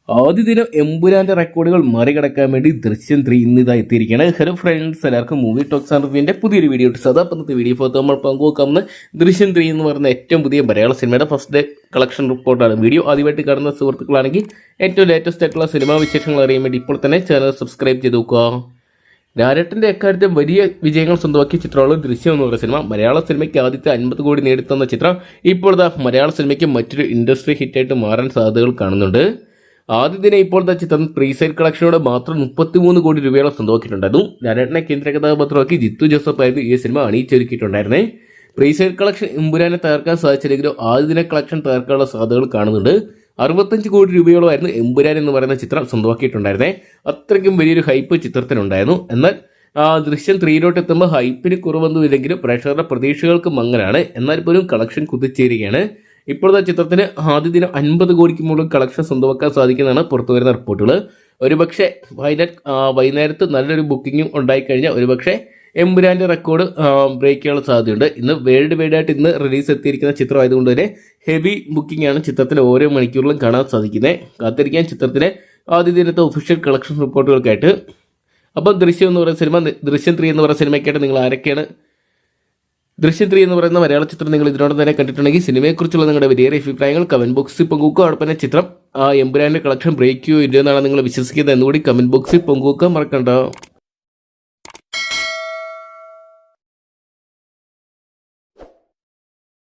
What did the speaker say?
ആദ്യ ദിനം എമ്പുരാന്റെ റെക്കോർഡുകൾ മറികടക്കാൻ വേണ്ടി ദൃശ്യം 3 ഇന്ന് ഇതാ എത്തിയിരിക്കുകയാണ്. ഹലോ ഫ്രണ്ട്സ്, എല്ലാവർക്കും മൂവി ടോക്സ് ആൻഡ് റിവ്യൂവിന്റെ പുതിയൊരു വീഡിയോ ഇട്ട് സദാപ്പന്നത്തെ വീഡിയോ ഫോട്ടോ നമ്മൾ പങ്കുവെക്കാവുന്ന ദൃശ്യം 3 എന്ന് പറയുന്ന ഏറ്റവും പുതിയ മലയാള സിനിമയുടെ ഫസ്റ്റ് ഡേ കളക്ഷൻ റിപ്പോർട്ടാണ്. വീഡിയോ ആദ്യമായിട്ട് കാണുന്ന സുഹൃത്തുക്കളാണെങ്കിൽ ഏറ്റവും ലേറ്റസ്റ്റ് ആയിട്ടുള്ള സിനിമാ വിശേഷങ്ങൾ അറിയാൻ വേണ്ടി ഇപ്പോൾ തന്നെ ചാനൽ സബ്സ്ക്രൈബ് ചെയ്ത് നോക്കുക. ലാലേട്ടൻ്റെ എക്കാലത്തെ വലിയ വിജയങ്ങൾ സ്വന്തമാക്കിയ ചിത്രമാണ് ദൃശ്യം എന്ന് പറയുന്ന സിനിമ. മലയാള സിനിമയ്ക്ക് ആദ്യത്തെ 50 കോടി നേടിത്തന്ന ചിത്രം ഇപ്പോഴത്തെ മലയാള സിനിമയ്ക്ക് മറ്റൊരു ഇൻഡസ്ട്രി ഹിറ്റായിട്ട് മാറാൻ സാധ്യതകൾ കാണുന്നുണ്ട്. ആദ്യ ദിനം ഇപ്പോഴത്തെ ചിത്രം പ്രീസെയിൽ കളക്ഷനോടെ മാത്രം 33 കോടി രൂപയോളം സ്വന്തമാക്കിയിട്ടുണ്ടായിരുന്നു. ലാലേട്ടനെ കേന്ദ്ര കഥാപാത്രമാക്കി ജിത്തു ജോസഫ് ആയിരുന്നു ഈ സിനിമ അണിയിച്ചൊരുക്കിയിട്ടുണ്ടായിരുന്നേ. പ്രീസെയിൽ കളക്ഷൻ എമ്പുരാനെ തകർക്കാൻ സാധിച്ചില്ലെങ്കിലും ആദ്യ ദിന കളക്ഷൻ തകർക്കാനുള്ള സാധ്യതകൾ കാണുന്നുണ്ട്. 65 കോടി രൂപയോളമായിരുന്നു എമ്പുരാൻ എന്ന് പറയുന്ന ചിത്രം സ്വന്തമാക്കിയിട്ടുണ്ടായിരുന്നേ. അത്രയ്ക്കും വലിയൊരു ഹൈപ്പ് ചിത്രത്തിനുണ്ടായിരുന്നു. എന്നാൽ ദൃശ്യം 3 എത്തുമ്പോൾ ഹൈപ്പിന് കുറവൊന്നുമില്ലെങ്കിലും പ്രേക്ഷകരുടെ പ്രതീക്ഷകൾക്ക് മങ്ങലാണ്. എന്നാൽ പോലും കളക്ഷൻ കുതിച്ചേരുകയാണ്. ഇപ്പോഴത്തെ ചിത്രത്തിന് ആദ്യ ദിനം 50 കോടിക്ക് മുകളിൽ കളക്ഷൻ സ്വന്തമാക്കാൻ സാധിക്കുന്നതാണ് പുറത്തുവരുന്ന റിപ്പോർട്ടുകൾ. ഒരുപക്ഷെ വൈകുന്നേരത്ത് നല്ലൊരു ബുക്കിങ്ങും ഉണ്ടായിക്കഴിഞ്ഞാൽ ഒരുപക്ഷെ എമ്പുരാൻ്റെ റെക്കോർഡ് ബ്രേക്ക് ചെയ്യാനുള്ള സാധ്യതയുണ്ട്. ഇന്ന് വേൾഡ് വൈഡ് ആയിട്ട് ഇന്ന് റിലീസ് എത്തിയിരിക്കുന്ന ചിത്രം ആയതുകൊണ്ട് തന്നെ ഹെവി ബുക്കിംഗ് ആണ് ചിത്രത്തിന് ഓരോ മണിക്കൂറിലും കാണാൻ സാധിക്കുന്നത്. കാത്തിരിക്കാൻ ചിത്രത്തിലെ ആദ്യ ദിനത്തെ ഒഫീഷ്യൽ കളക്ഷൻ റിപ്പോർട്ടുകൾക്കായിട്ട്. അപ്പോൾ ദൃശ്യം എന്ന് പറയുന്ന സിനിമ, ദൃശ്യം 3 എന്ന് പറയുന്ന സിനിമയ്ക്കായിട്ട് നിങ്ങൾ ആരൊക്കെയാണ് ദൃശ്യം 3 എന്ന് പറയുന്ന മലയാള ചിത്രം നിങ്ങൾ ഇതിനോടൊപ്പം തന്നെ കണ്ടിട്ടുണ്ടെങ്കിൽ സിനിമയെക്കുറിച്ചുള്ള നിങ്ങളുടെ വലിയ അഭിപ്രായങ്ങൾ കമന്റ് ബോക്സിൽ പങ്കുവെക്കുക. അതോടൊപ്പം തന്നെ ചിത്രം എമ്പുരാൻ്റെ കളക്ഷൻ ബ്രേക്ക് ചെയ്യോ ഇല്ലയോ എന്നാണ് നിങ്ങൾ വിശ്വസിക്കുന്നത് എന്നുകൂടി കമന്റ് ബോക്സിൽ പങ്കുവെക്കാൻ മറക്കണ്ട.